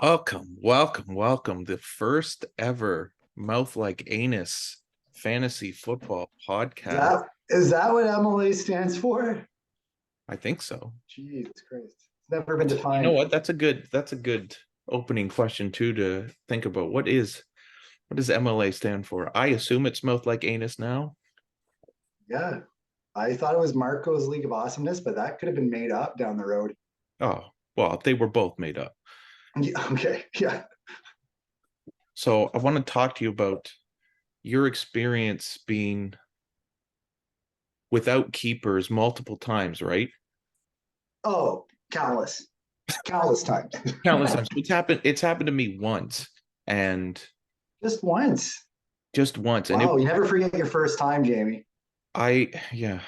Welcome. The first ever Mouth Like Anus fantasy football podcast. Is that what MLA stands for? I think so. Jesus Christ. It's never been defined. You know what? That's a good opening question too to think about. What does MLA stand for? I assume it's Mouth Like Anus now. Yeah. I thought it was Marco's League of Awesomeness, but that could have been made up down the road. Oh, well, they were both made up. Yeah, okay. Yeah. So I want to talk to you about your experience being without keepers multiple times, right? Oh, countless times. Countless times. It's happened to me once, and Just once. and Wow, you never forget your first time, Jamie. yeah,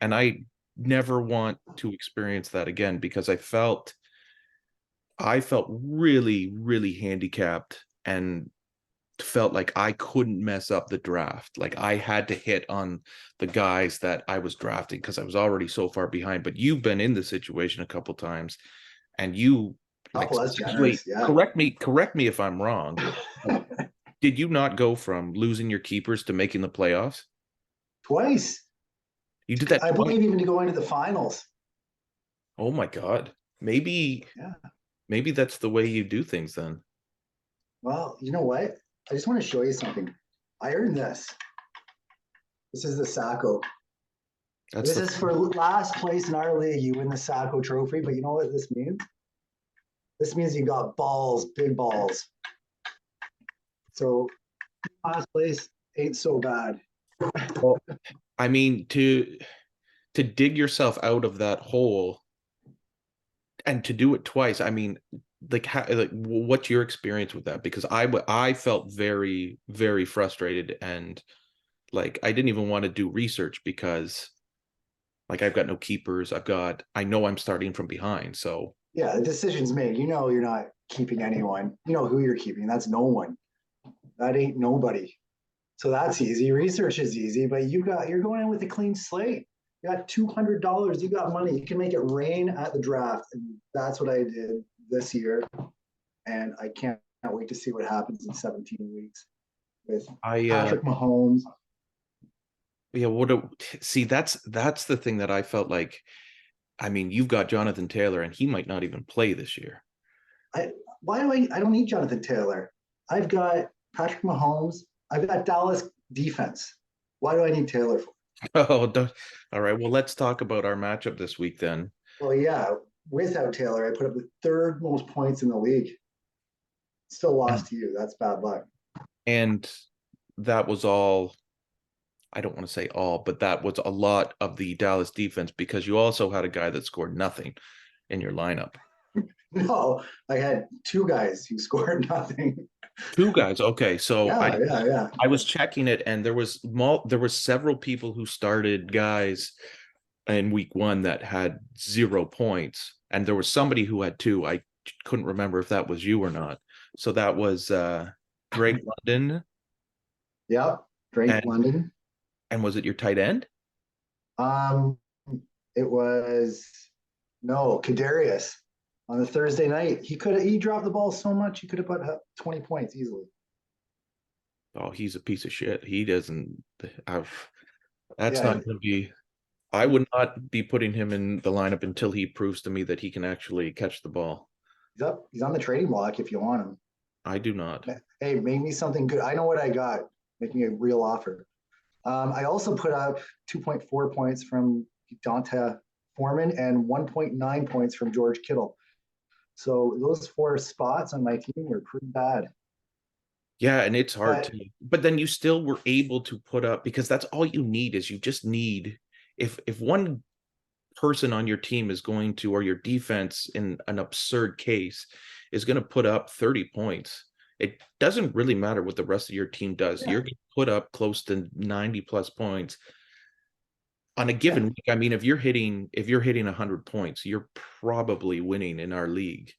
and I never want to experience that again because I felt really, really handicapped and felt like I couldn't mess up the draft. Like I had to hit on the guys that I was drafting because I was already so far behind. But you've been in the situation a couple times, and you That's generous. Yeah. correct me if I'm wrong. Did you not go from losing your keepers to making the playoffs? Twice. You did that I twice? believe even to go into the finals. Oh my God. Maybe that's the way you do things then. Well, you know what? I just want to show you something. I earned this. This is the Sacco. This is for last place in our league. You win the Sacco trophy, but you know what this means? This means you got balls, big balls. So last place ain't so bad. Well, I mean, to dig yourself out of that hole and to do it twice, I mean, what's your experience with that? Because I felt very, very frustrated, and like I didn't even want to do research because like I've got no keepers. I know I'm starting from behind. So yeah, the decision's made. You know you're not keeping anyone. You know who you're keeping. That's no one. That ain't nobody. So that's easy. Research is easy, but you're going in with a clean slate. You got $200. You got money. You can make it rain at the draft, and that's what I did this year. And I can't wait to see what happens in 17 weeks with Patrick Mahomes. Yeah, see, that's the thing that I felt like. I mean, you've got Jonathan Taylor, and he might not even play this year. I don't need Jonathan Taylor. I've got Patrick Mahomes. I've got Dallas defense. Why do I need Taylor for? Oh, all right. Well, let's talk about our matchup this week then. Well, yeah, without Taylor, I put up the third most points in the league. Still lost to you. That's bad luck. And that was all. I don't want to say all, but that was a lot of the Dallas defense because you also had a guy that scored nothing in your lineup. No, I had two guys who scored nothing. Two guys. Okay, so yeah. I was checking it, and there was several people who started guys in week one that had 0 points, and there was somebody who had two. I couldn't remember if that was you or not. So that was Drake London. Yep, Drake London. And was it your tight end? It was Kadarius. On the Thursday night, he dropped the ball so much he could have put up 20 points easily. Oh, he's a piece of shit. He doesn't have. That's not going to be. I would not be putting him in the lineup until he proves to me that he can actually catch the ball. He's on the trading block if you want him. I do not. Hey, make me something good. I know what I got. Make me a real offer. I also put up 2.4 points from Donta Foreman and 1.9 points from George Kittle. So those 4 spots on my team were pretty bad. Yeah, and it's hard but then you still were able to put up, because that's all you need. Is you just need, if one person on your team is going to, or your defense in an absurd case is going to put up 30 points, it doesn't really matter what the rest of your team does. You're going to put up close to 90 plus points on a given week. I mean, if you're hitting 100 points, you're probably winning in our league.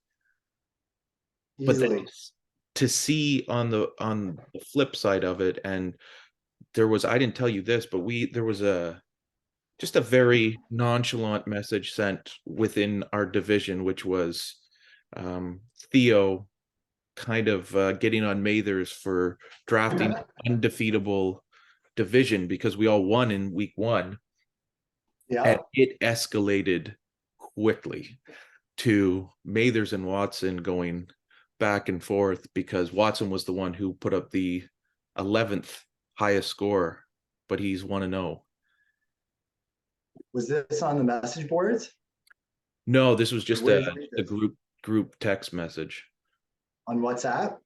But then easily. to see on the flip side of it, and there was, I didn't tell you this, but there was a just a very nonchalant message sent within our division, which was Theo kind of getting on Mathers for drafting undefeatable division because we all won in week one, and Yeah. it escalated quickly to Mathers and Watson going back and forth because Watson was the one who put up the 11th highest score, but he's 1-0. Was this on the message boards? No, this was Or just where did you read a this? group text message. On WhatsApp?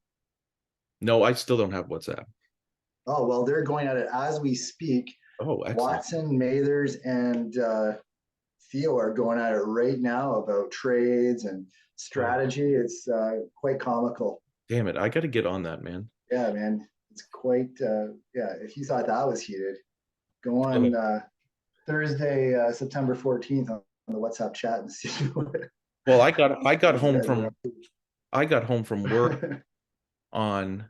No, I still don't have WhatsApp. Oh, well, they're going at it as we speak. Oh, excellent. Watson, Mathers, and Theo are going at it right now about trades and Oh, strategy. It's quite comical. damn it. I got to get on that, man. Yeah, man. It's quite, yeah, if you thought that was heated, go Okay. on Thursday, September 14th on the WhatsApp chat and see Well, what you guys are up I got home from work to. on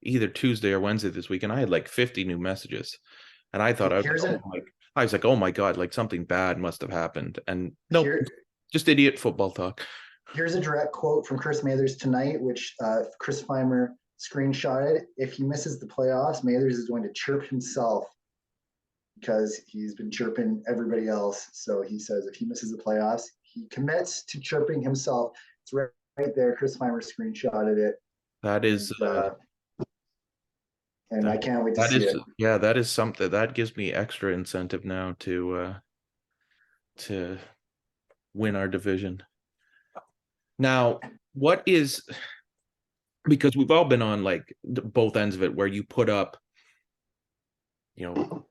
either Tuesday or Wednesday this week, and I had like 50 new messages. And I thought, Here's an I was like, oh my God, like something bad must have happened. And nope, here just idiot football talk. here's a direct quote from Chris Mathers tonight, which Chris Feimer screenshotted. If he misses the playoffs, Mathers is going to chirp himself because he's been chirping everybody else. So he says if he misses the playoffs, he commits to chirping himself. It's right there. Chris Feimer screenshotted it, That is and I that can't wait to that see is it. yeah, that is something that gives me extra incentive now to win our division. Now, what is, because we've all been on like both ends of it where you put up,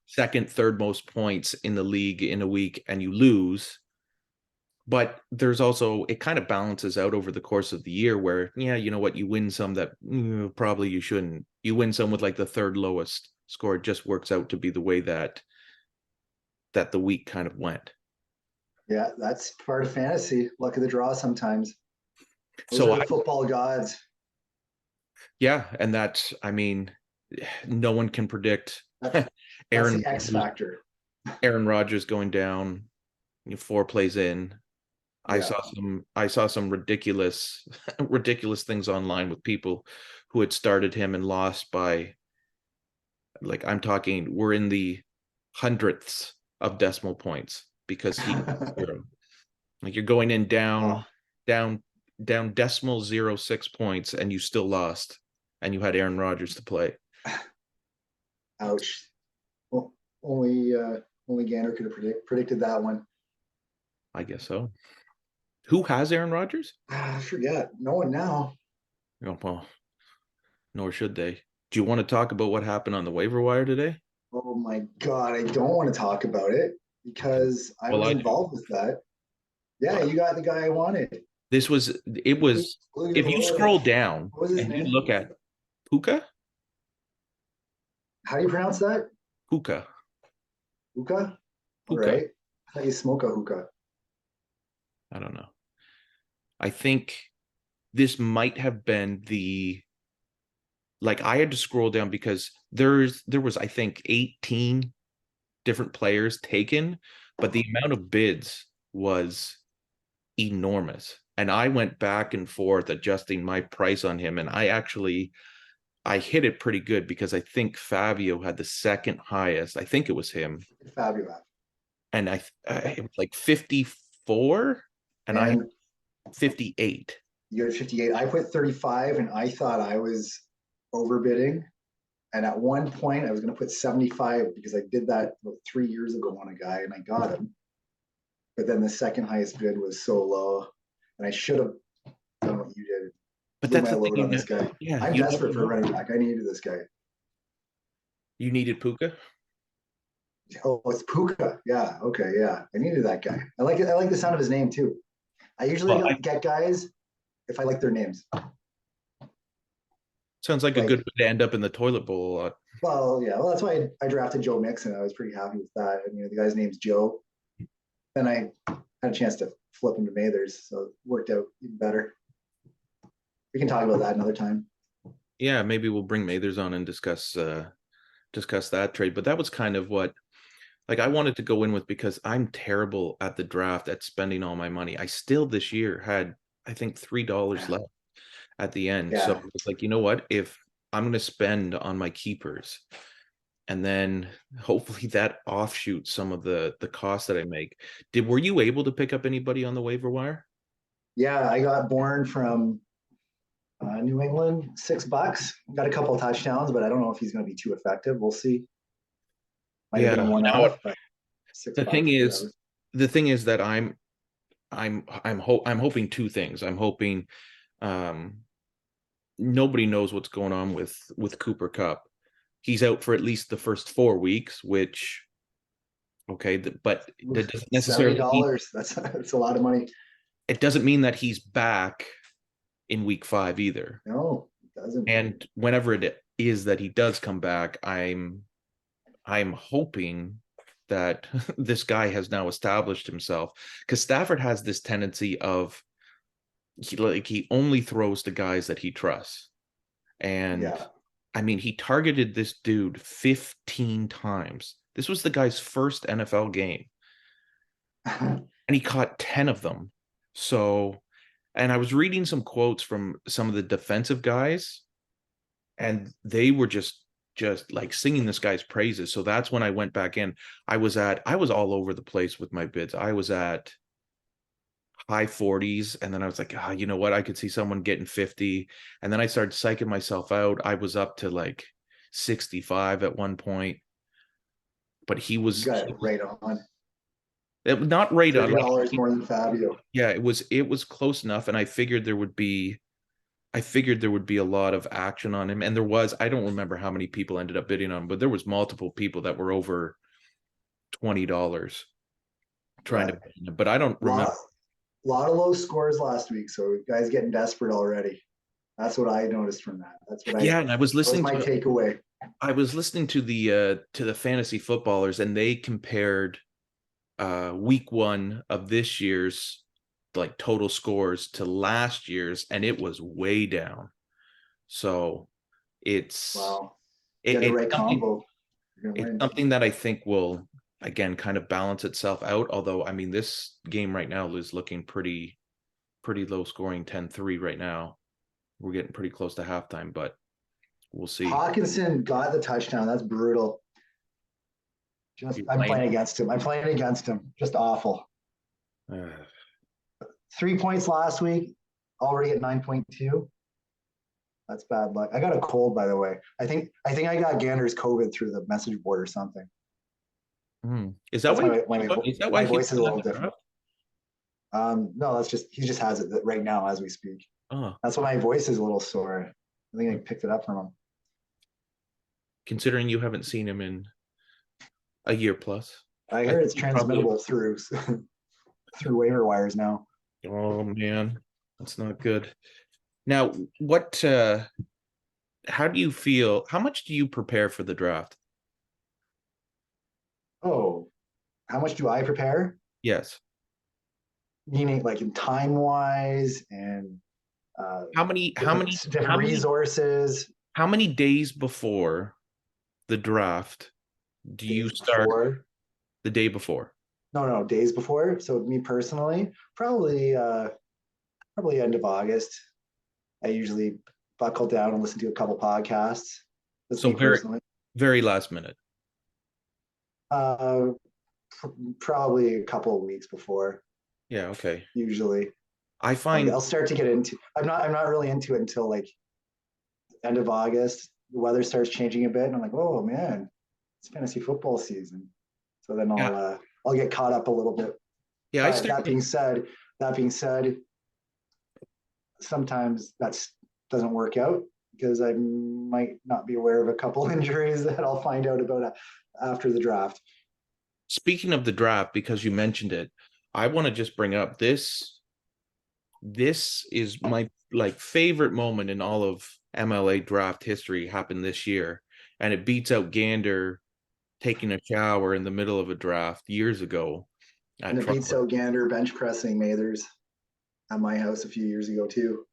second, third most points in the league in a week and you lose. But there's also, it kind of balances out over the course of the year where, yeah, you know what, you win some that probably you shouldn't. You win some with like the third lowest score. It just works out to be the way that the week kind of went. Yeah, that's part of fantasy. Luck of the draw sometimes. Those So are the football gods. yeah, and that's, I mean, no one can predict That's that's Aaron the X factor. Aaron Rodgers going down, 4 plays in. Yeah. I saw some ridiculous ridiculous things online with people who had started him and lost by, like, I'm talking, we're in the hundredths of decimal points because he zero. Like you're going in Oh, down down decimal 0.6 points and you still lost and you had Aaron Rodgers to play. ouch. Well, only Gander could have predicted that one. I guess so. Who has Aaron Rodgers? I forget. No one now. Oh, well, nor should they. Do you want to talk about what happened on the waiver wire today? Oh my God, I don't want to talk about it Okay. because I Well, was I do. involved with that. Yeah, Well, you got the guy I wanted. this was it was if you scroll down What was his and you name? look at Puka, How do you pronounce that? Puka, Hookah? All Puka. right. I thought you smoke a hookah. I don't know. I think this might have been the, like, I had to scroll down because there was, I think, 18 different players taken, but the amount of bids was enormous. And I went back and forth adjusting my price on him, and I hit it pretty good because I think Fabio had the second highest. I think it was him, Fabulous. and it was like 54, and I had And 58. you had 58. I put 35 and I thought I was overbidding. And at one point I was going to put 75 because I did that about 3 years ago on a guy and I got him. But then the second highest bid was so low. And I should have done what you did. But Blew that's my the thing, load on this guy. yeah, I'm you never desperate for a know. running back. I needed this guy. You needed Puka. Oh, it's Puka. Yeah. Okay. Yeah. I needed that guy. I like it. I like the sound of his name too. I usually Well, don't get guys if I like their names. sounds like a good Like, way to end up in the toilet bowl a lot. well, yeah. Well, that's why I drafted Joe Mixon. I was pretty happy with that. And, the guy's name's Joe. Then I had a chance to flip him to Mathers, so it worked out even better. We can talk about that another time. Yeah, maybe we'll bring Mathers on and discuss that trade. But that was kind of what like I wanted to go in with because I'm terrible at the draft at spending all my money. I still this year had I think $3 left at the end. So Yeah. it's like, you know what? If I'm gonna spend on my keepers and then hopefully that offshoots some of the costs that I make. Were you able to pick up anybody on the waiver wire? Yeah, I got born from New England, $6. Got a couple touchdowns, but I don't know if he's going to be too effective. We'll see. Might have been Yeah, one you know off, what? but six The thing bucks, is, whatever. the thing is that I'm hoping two things. I'm hoping um nobody knows what's going on with Cooper Cup. He's out for at least the first 4 weeks, which okay, but that doesn't Seventy necessarily mean dollars. That's a lot of money. it doesn't mean that he's back in week 5 either. No, it doesn't. And whenever it is that he does come back, I'm hoping that this guy has now established himself because Stafford has this tendency of he only throws to guys that he trusts. And Yeah. I mean, he targeted this dude 15 times. This was the guy's first NFL game, and he caught 10 of them. So, and I was reading some quotes from some of the defensive guys, and they were just like singing this guy's praises. So that's when I went back in. I was all over the place with my bids. I was at high 40s, and then I was like, ah, you know what? I could see someone getting 50. And then I started psyching myself out. I was up to like 65 at one point, but You got it right on. not right on like $30 more than Fabio. yeah, it was close enough. And I figured there would be a lot of action on him. And there was, I don't remember how many people ended up bidding on him, but there was multiple people that were over $20 trying to Yeah. bid on him. But I don't remember. Lot of low scores last week, so guys getting desperate already. That's what I noticed from that. Yeah, and That was my takeaway. I was listening to the fantasy footballers, and they compared week 1 of this year's like total scores to last year's, and it was way down. So it's Wow. it, Get the it's right something combo. You're gonna it's win. something that I think will again kind of balance itself out. Although I mean this game right now is looking pretty low scoring 10-3 right now. We're getting pretty close to halftime, but we'll see. Hawkinson got the touchdown. That's brutal. You're I'm playing. playing against him. I'm playing against him. Just awful. Uh, 3 points last week, already at 9.2. That's bad luck. I got a cold, by the way. I got Gander's COVID through the message board or something. Is that That's why? Is that why my he's voice is a still in little the different. draft? No, that's just he just has it right now as we speak. Oh, That's why my voice is a little sore. I think I picked it up from him. considering you haven't seen him in a year plus, I I heard think it's you probably. transmittable through through waiver wires now. Oh man, that's not good. Now, what? How do you feel? How much do you prepare for the draft? Oh, how much do I prepare? Yes. Meaning like in time wise and uh, How many? How many? different How many? resources. How many days before the draft do you Days start? before. The day before. No, days before. So me personally, probably end of August. I usually buckle down and listen to a couple podcasts. That's So me very, personally. very last minute. Uh, Probably a couple of weeks before. Yeah. Okay. Usually, I find I'll start to get into. I'm not really into it until like end of August. The weather starts changing a bit, and I'm like, oh man, it's fantasy football season. So then yeah, I'll get caught up a little bit. yeah. I But started. that being said, sometimes that doesn't work out because I might not be aware of a couple injuries that I'll find out about after the draft. Speaking of the draft, because you mentioned it, I want to just bring up this. This is my like favorite moment in all of MLA draft history happened this year, and it beats out Gander taking a shower in the middle of a draft years ago And at it beats Trump. out Gander bench pressing Mathers at my house a few years ago too.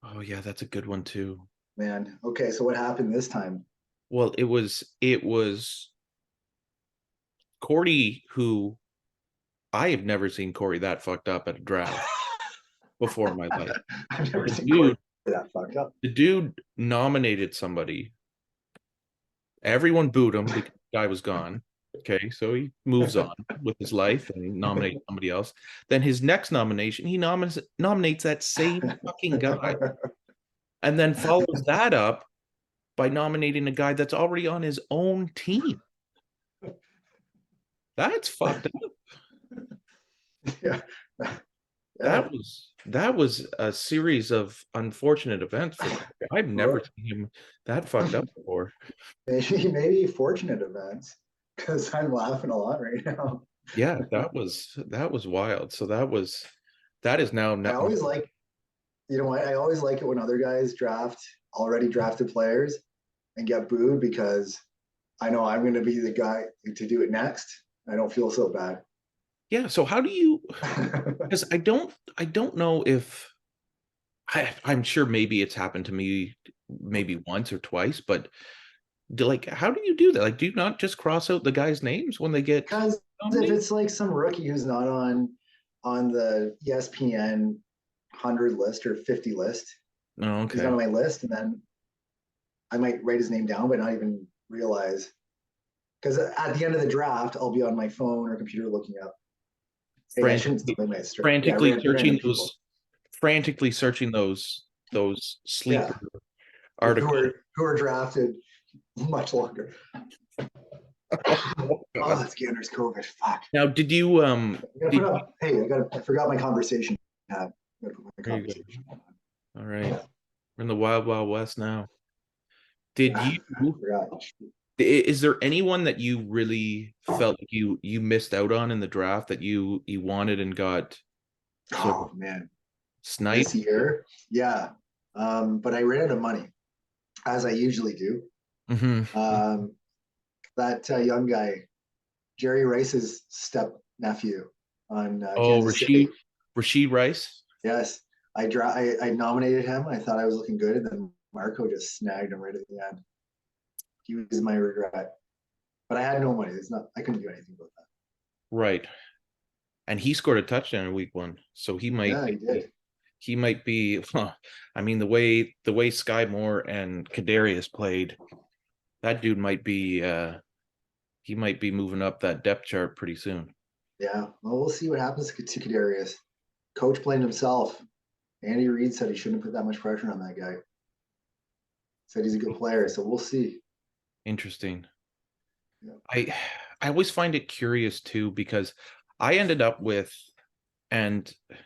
Oh yeah, that's a good one too. Man. Okay, so what happened this time? Well, it was Corey, who I have never seen Corey that fucked up at a draft before in my life. I've never The seen Corey dude, that fucked up. the dude nominated somebody. Everyone booed him because the guy was gone. Okay, so he moves on with his life and nominates somebody else. Then his next nomination, he nominates that same fucking guy, and then follows that up by nominating a guy that's already on his own team. That's fucked up. Yeah. Yeah. That was a series of unfortunate events for Corey. I've never seen him that fucked up before. Maybe fortunate events because I'm laughing a lot right now. Yeah, that was wild. So that is now I always like, you know what? I always like it when other guys draft already drafted players and get booed because I know I'm going to be the guy to do it next. I don't feel so bad. yeah. So how do you? Because I don't know if I'm sure maybe it's happened to me maybe once or twice, but like how do you do that? Like, do you not just cross out the guys' names when they get Because if nominated? it's like some rookie who's not on the ESPN 100 list or 50 list, Oh, he's not okay. on my list, and then I might write his name down, but not even realize. Because at the end of the draft, I'll be on my phone or computer looking up. Hey, I shouldn't Frantically, limit it. Yeah, frantically random searching people. those, frantically searching those sleeper Yeah, who articles. are drafted much longer. Oh, Oh, God. it's Gander's COVID. Fuck. Now, did you I gotta put did up. Hey, I forgot my conversation tab. I gotta put my there you go. conversation tab All right. We're in the wild, wild west now. Did on. you I forgot. is there anyone that you really felt like you missed out on in the draft that you wanted and got sort of Oh man, this sniped? year, yeah. But I ran out of money, as I usually do. Hmm. Um, that young guy, Jerry Rice's step nephew on Oh, Kansas City. Rasheed Rice. Yes, I nominated him. I thought I was looking good, and then Marco just snagged him right at the end. He was my regret, but I had no money. It's not. I couldn't do anything about that. Right. And he scored a touchdown in week one. So Yeah, he did. he might be huh, I mean the way Sky Moore and Kadarius played, that dude might be he might be moving up that depth chart pretty soon. Yeah. Well, we'll see what happens to Kadarius. Coach blamed himself. Andy Reid said he shouldn't put that much pressure on that guy. Said he's a good player, so we'll see. Interesting. Yeah. I I always find it curious too because I ended up with, and I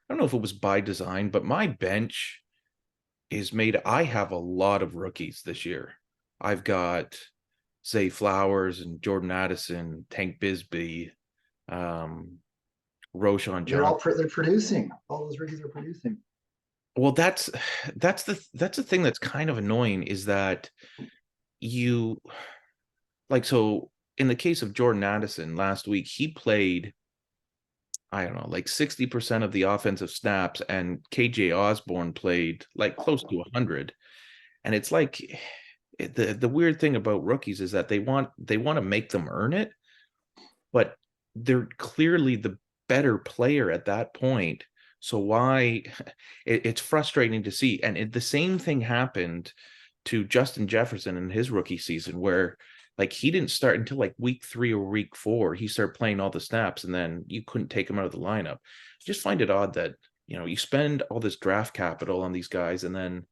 don't know if it was by design, but my bench is made. I have a lot of rookies this year. I've got Zay Flowers and Jordan Addison, Tank Bisbee, um, Roshan Johnson. They're producing. All those rookies are producing. Well, that's the thing that's kind of annoying is that you like so in the case of Jordan Addison last week, he played I don't know, like 60% of the offensive snaps, and KJ Osborne played like close to 100. And it's like the weird thing about rookies is that they want to make them earn it, but they're clearly the better player at that point. So why it's frustrating to see. And the same thing happened to Justin Jefferson in his rookie season, where like he didn't start until like week 3 or week 4. He started playing all the snaps, and then you couldn't take him out of the lineup. I just find it odd that you spend all this draft capital on these guys, and then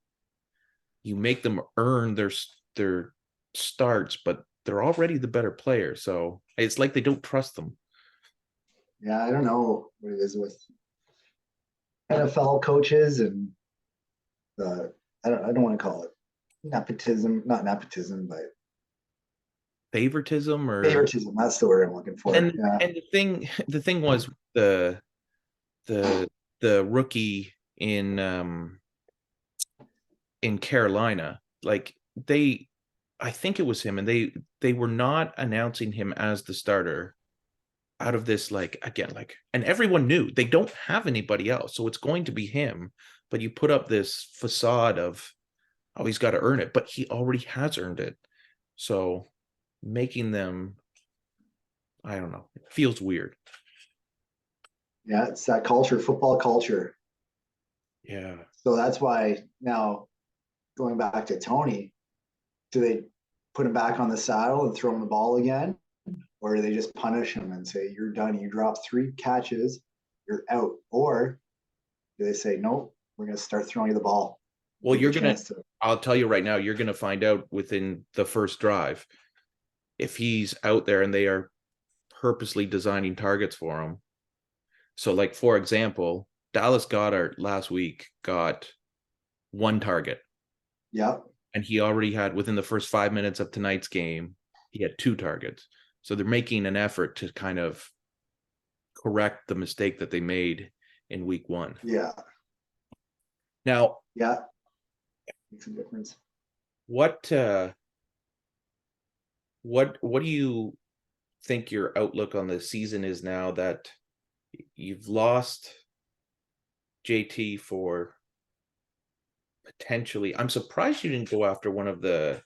you make them earn their starts, but they're already the better player. So it's like they don't trust them. Yeah, I don't know what it is with NFL coaches and the I don't want to call it nepotism, not nepotism, but Favoritism or favoritism. That's the word I'm looking for. and Yeah. and the thing was the the rookie in Carolina, like they I think it was him, and they were not announcing him as the starter out of this, like, again, like, and everyone knew they don't have anybody else, so it's going to be him. But you put up this facade of, oh, he's got to earn it, but he already has earned it. So making them, I don't know, it feels weird. Yeah, it's that culture, football culture. Yeah. So that's why now going back to Tony, do they put him back on the saddle and throw him the ball again? Or do they just punish him and say, you're done? You dropped 3 catches, you're out. Or do they say, nope, we're going to start throwing you the ball? Well, Give you you're a gonna, chance to. I'll tell you right now, you're gonna find out within the first drive if he's out there and they are purposely designing targets for him. So, like, for example, Dallas Goddard last week got 1 target, Yep. and he already had, within the first 5 minutes of tonight's game, he had 2 targets. So they're making an effort to kind of correct the mistake that they made in week 1. Yeah. Now, Yeah. Makes a difference. what what do you think your outlook on the season is now that you've lost JT for potentially? I'm surprised you didn't go after one of the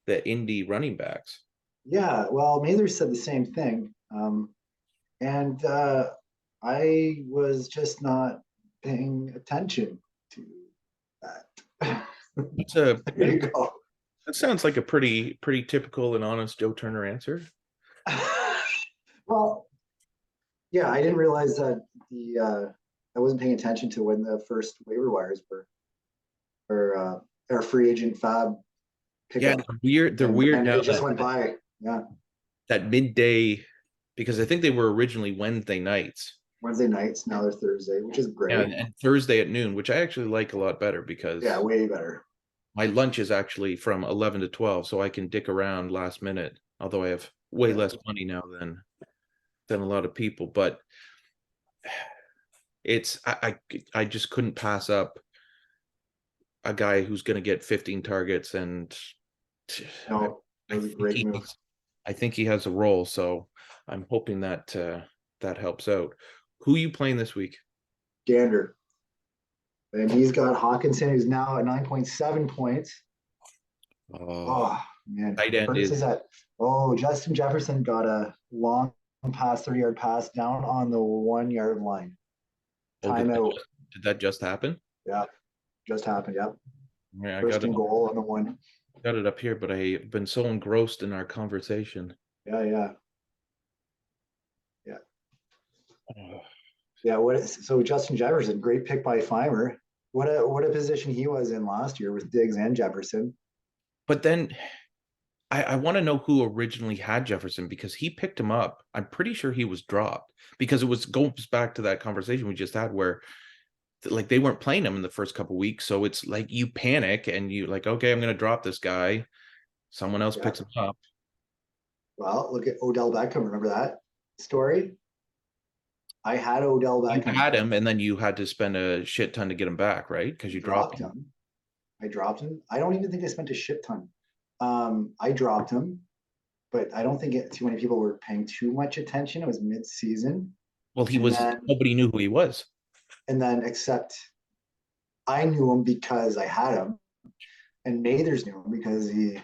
indie running backs. Yeah. Well, Mather said the same thing. And I was just not paying attention to that. It's a There you go. that sounds like a pretty typical and honest Joe Turner answer. Well, yeah, I didn't realize that I wasn't paying attention to when the first waiver wires were or our free agent fab Yeah, pickup, they're and weird then now it just that went by. Yeah, that midday, because I think they were originally Wednesday nights. Wednesday nights, now they're Thursday, which is Yeah, great. and Thursday at noon, which I actually like a lot better Yeah, because way better. my lunch is actually from 11 to 12, so I can dick around last minute, although I have way Yeah, less money now than a lot of people. But it's I just couldn't pass up a guy who's going to get 15 targets, and I, no, it I was a think great move. I think he has a role, so I'm hoping that that helps out. Who are you playing this week? Gander, and he's got Hawkinson, who's now at 9.7 points. Oh, Oh man, tight end versus is. that. Oh, Justin Jefferson got a long pass, 30-yard pass down on the 1 yard line. Oh, Timeout. did that just happen? Yeah, just happened. Yep. Yeah, First and goal on the one. got it up here, but I've been so engrossed in our conversation. Yeah, yeah, yeah, Oh. yeah. So Justin Jefferson, great pick by Fimer. What a position he was in last year with Diggs and Jefferson. But then I want to know who originally had Jefferson, because he picked him up. I'm pretty sure he was dropped, because it was goes back to that conversation we just had where, like, they weren't playing him in the first couple weeks. So it's like you panic and you like, okay, I'm going to drop this guy. Someone else Yeah. picks him up. Well, look at Odell Beckham. Remember that story? I had Odell You Beckham. had him, and then you had to spend a shit ton to get him back, right? Because you dropped Dropped him. him. I dropped him. I don't even think I spent a shit ton. I dropped him, but I don't think too many people were paying too much attention. It was mid-season, Well, he and was, then nobody knew who he was. except I knew him because I had him, and Mathers knew him because he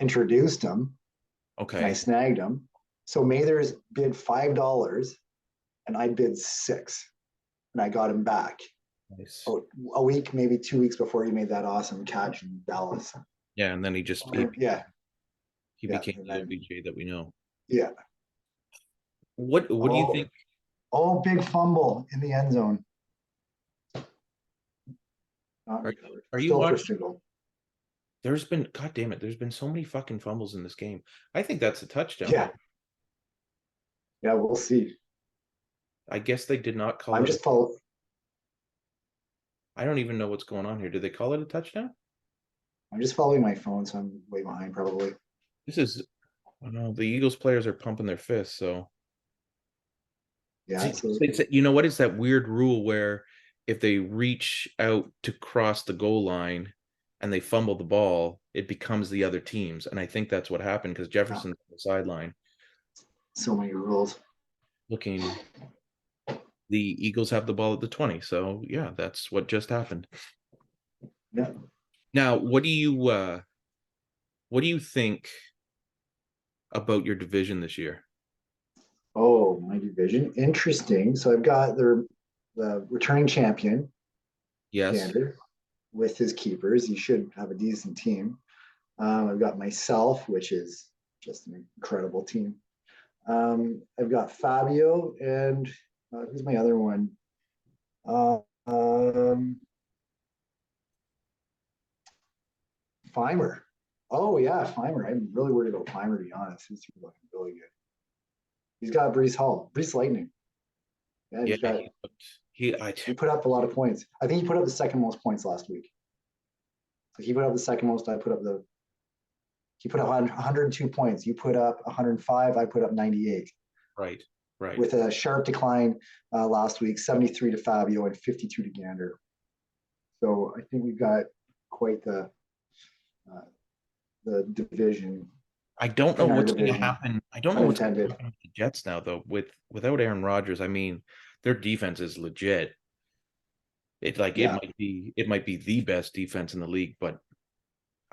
introduced him, and I Okay. snagged him. So Mathers bid $5, and I bid 6, and I got him back. Nice. Oh, a week, maybe 2 weeks before he made that awesome catch in Dallas. Yeah, and then he Yeah, he yeah, became and the then OBJ that we know. yeah. What do you Oh, think? oh, big fumble in the end zone. Not Are, recovered. are you Still watching? first and goal. There's been, God damn it, there's been so many fucking fumbles in this game. I think that's a touchdown. Yeah, yeah, we'll see. I guess they did not call I'm it. just follow. I don't even know what's going on here. Did they call it a touchdown? I'm just following my phone, so I'm way behind probably. This is, I don't know, the Eagles players are pumping their fists. So, Yeah, see, so you know what? It's that weird rule where if they reach out to cross the goal line and they fumble the ball, it becomes the other team's. And I think that's what happened because yeah, Jefferson's on the sideline. So many rules. looking. The Eagles have the ball at the 20. So yeah, that's what just happened. Yeah. Now, what do you think about your division this year? Oh, my division. Interesting. So I've got the returning champion, Yes. Gander, with his keepers. He should have a decent team. I've got myself, which is just an incredible team. I've got Fabio and who's my other one? Uh, um, Fimer. Oh yeah, Fimer. I'm really worried about Fimer to be honest. He's looking really good. He's got Brees Hall, Brees Lightning. Yeah, Yeah, he's got. I He put up a lot of points. I think he put up the second most points last week. So he put up the second most. I put up the. He put up 102 points. You put up 105. I put up 98. right, right. With a sharp decline last week, 73 to Fabio and 52 to Gander. So I think we've got quite uh, the division I don't know in our what's going to division. happen. I don't know Pun what's going to intended. happen with the Jets now, though. Without Aaron Rodgers, I mean, their defense is legit. Yeah, It might be the best defense in the league, but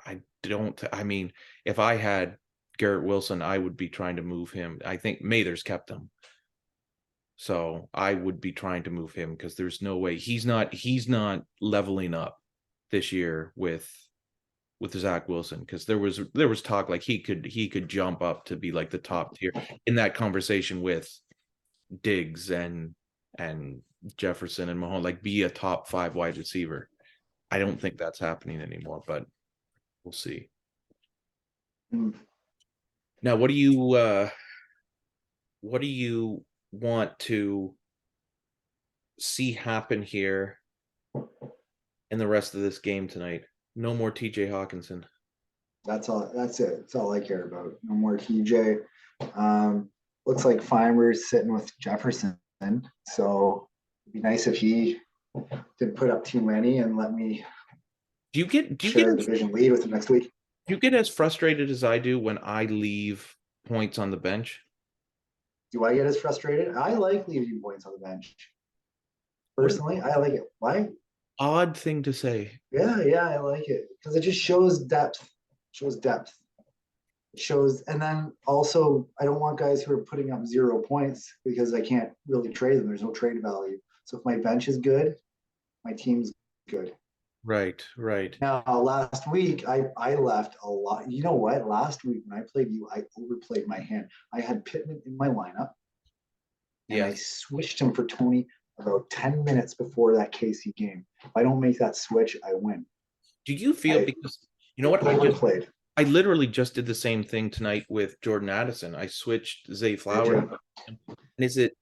I mean, if I had Garrett Wilson, I would be trying to move him. I think Mather's kept him. So I would be trying to move him because there's no way he's not leveling up this year with Zach Wilson, because there was talk like he could jump up to be like the top tier in that conversation with Diggs and Jefferson and Mahomes, like be a top 5 wide receiver. I don't think that's happening anymore, but we'll see. mm, Now, what do you want to see happen here in the rest of this game tonight? No more TJ Hawkinson. that's all. That's it. That's all I care about. No more TJ. Um, looks like Fimer's sitting with Jefferson. So it'd be nice if he didn't put up too many and let me share a division lead with him next week. Do you get as frustrated as I do when I leave points on the bench? Do I get as frustrated? I like leaving points on the bench. What an Personally, I like it. Why? odd thing to say. Yeah, I like it because it just shows depth. Shows depth. It shows, and then also, I don't want guys who are putting up 0 points because I can't really trade them. There's no trade value. So if my bench is good, my team's good. Right, right. Now, last week, I left a lot. You know what? Last week when I played you, I overplayed my hand. I had Pittman in my lineup, and I Yes. switched him for Tony about 10 minutes before that KC game. If I don't make that switch, I win. Do you feel, I, because you know I what? overplayed. I literally just did the same thing tonight with Jordan Addison. I switched Zay Did Flowers. you? And is it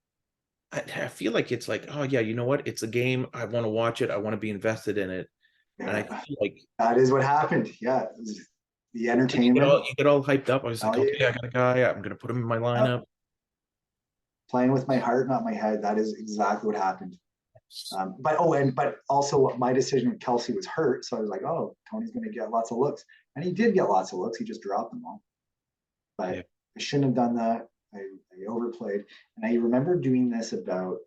I feel like it's like, oh yeah, you know what? It's a game. I want to watch it. I want to be invested in it. And I Yeah, feel like that is what happened. Yeah, the you get all entertainment you get all hyped up. I was like, value. okay, I got a guy. I'm gonna put him in my lineup. Playing with my heart, not my head. That is exactly what happened. But also my decision with Kelsey was hurt, so I was like, oh, Tony's going to get lots of looks, and he did get lots of looks. He just dropped them all. Yeah. But I shouldn't have done that. I overplayed, and I remember doing this about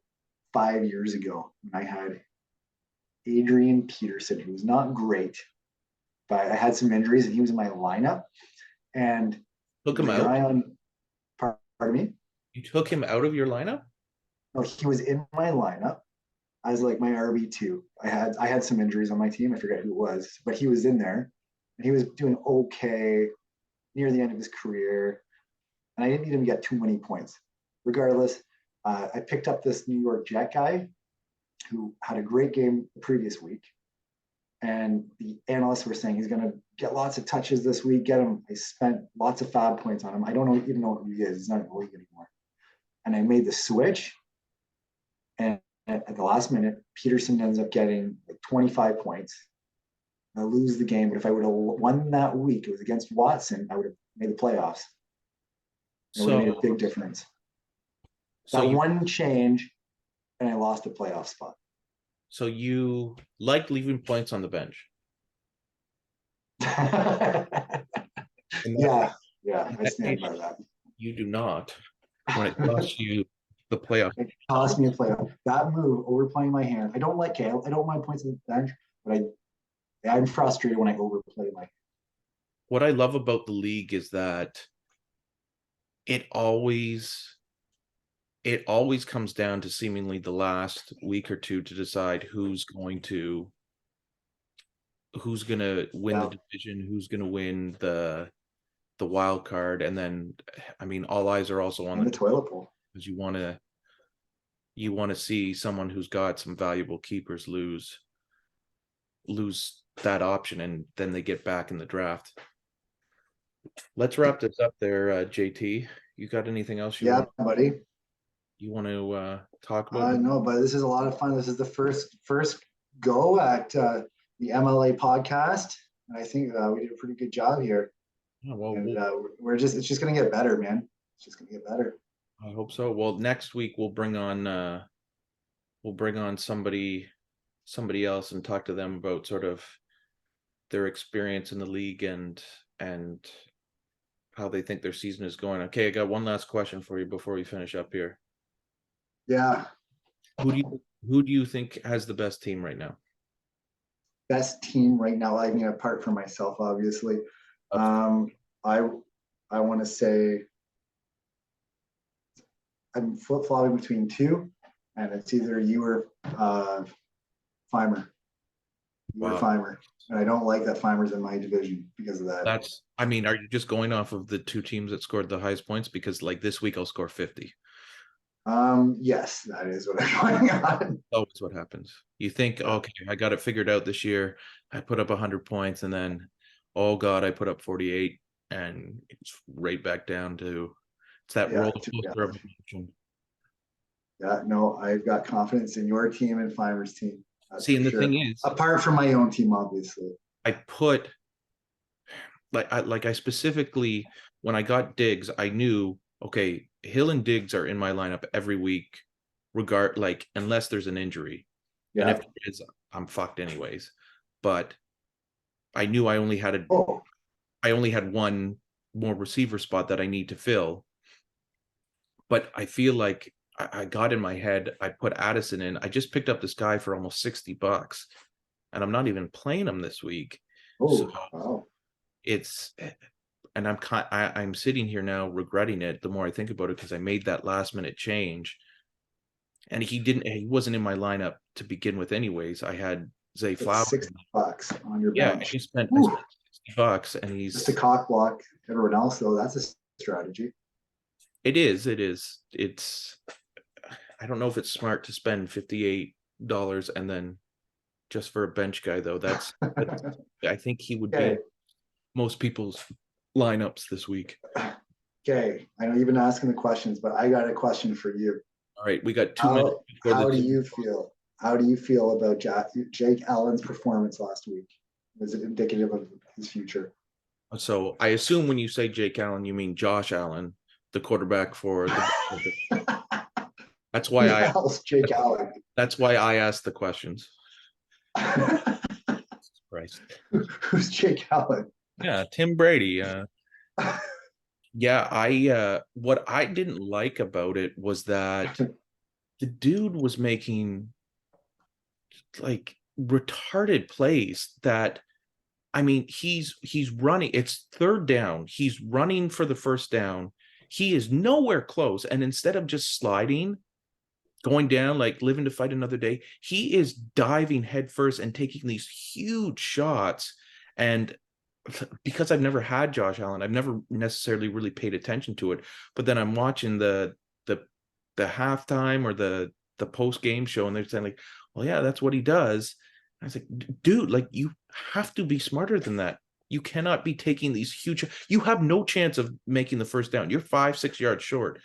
5 years ago when I had Adrian Peterson, who was not great, but I had some injuries, and he was in my lineup, and Took him the out. guy on, pardon me, You took him out of your lineup? no, he was in my lineup as like my RB2. I had some injuries on my team. I forget who it was, but he was in there and he was doing okay near the end of his career. And I didn't need him to get too many points. Regardless, I picked up this New York Jet guy who had a great game the previous week. And the analysts were saying he's going to get lots of touches this week. Get him. I spent lots of fab points on him. I don't even know who he is. He's not in the league anymore. And I made the switch. And at the last minute, Peterson ends up getting like 25 points. I lose the game, but if I would have won that week, it was against Watson, I would have made the playoffs. It would have So made a big difference. so That you one change, and I lost a playoff spot. so you like leaving points on the bench. In that Yeah, in I that stand case, by that. you do not. when it costs you the playoff. It cost me a playoff. That move, overplaying my hand. I don't like Kale. I don't mind points on the bench, but I'm frustrated when I overplay my hand. What I love about the league is that it always it always comes down to seemingly the last week or two to decide who's gonna win the Yeah, division, who's gonna win the wild card, and then I mean all eyes are also on and the the toilet bowl. because you want to see someone who's got some valuable keepers lose that option and then they get back in the draft. Let's wrap this up there, JT. You got anything else Yeah, buddy. you want to talk about? No, but this is a lot of fun. This is the first go at the MLA podcast, and I think we did a pretty good job here. Oh, well, And it's just gonna get better, man. It's just gonna get better. I hope so. Well, next week we'll bring on somebody else and talk to them about sort of their experience in the league and how they think their season is going. Okay, I got one last question for you before we finish up here. Yeah, Who do you think has the best team right now? best team right now. I mean, apart from myself, obviously. I I want to say I'm flip flopping between two, and it's either you or Fimer. You or Wow. Fimer, and I don't like that Fimer's in my division because of that. I mean, are you just going off of the two teams that scored the highest points? Because like this week I'll score 50. Yes, that is what I'm going on. Always what happens. You think, okay, I got it figured out this year. I put up 100 points and then, oh God, I put up 48 and it's right back down to it's that roller coaster of emotion. Yeah, no, I've got confidence in your team and Fiver's team. That's See, for and the sure. thing is, Apart from my own team, obviously. I put I specifically when I got Diggs, I knew okay, Hill and Diggs are in my lineup every week, unless there's an injury. And Yeah. if there is, I'm fucked anyways. But I knew Oh, I only had one more receiver spot that I need to fill. But I feel like I got in my head, I put Addison in. I just picked up this guy for almost $60, and I'm not even playing him this week. So wow. it's and I'm sitting here now regretting it the more I think about it because I made that last minute change. And he wasn't in my lineup to begin with anyways. I had Zay It's Flowers. $60 on your Yeah, bench. I spent $60 and Just to cock block everyone else, though. That's a strategy. it is. It's I don't know if it's smart to spend $58 and then just for a bench guy though. That's I think he would be Okay. most people's lineups this week. Okay. I know you've been asking the questions, but I got a question for you. All right, we got 2 minutes before How do you feel? How do you feel about Jake Allen's performance last week? Was it indicative of his future? So I assume when you say Jake Allen, you mean Josh Allen, the quarterback for the. That's why Jake Allen. That's why I asked the questions. Christ. Who's Jake Allen? Yeah, Tim Brady. Yeah, I what I didn't like about it was that the dude was making like retarded plays that I mean, he's running. It's third down. He's running for the first down. He is nowhere close. And instead of just sliding, going down, like living to fight another day, he is diving headfirst and taking these huge shots. And because I've never had Josh Allen, I've never necessarily really paid attention to it. But then I'm watching the halftime or the post game show, and they're saying like, "Well, yeah, that's what he does." I was like, "Dude, like you have to be smarter than that. You cannot be taking these huge. You have no chance of making the first down. You're 5, 6 yards short.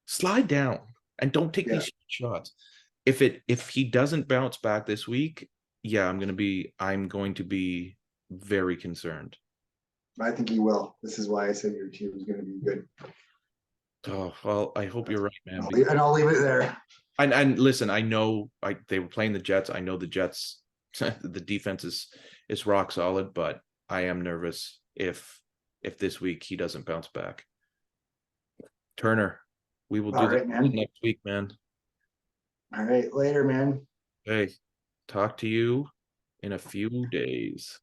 Slide down and don't take these shots. If he doesn't bounce back this week, yeah, I'm going to be very concerned." I think he will. This is why I said your team is going to be good. Oh well, I hope you're right, man. And I'll leave it there. And listen, I know they were playing the Jets. I know the Jets, the defense is rock solid, but I am nervous if this week he doesn't bounce back. Turner, We will All do this right, man. next week, man. All right, later, man. Hey, talk to you in a few days.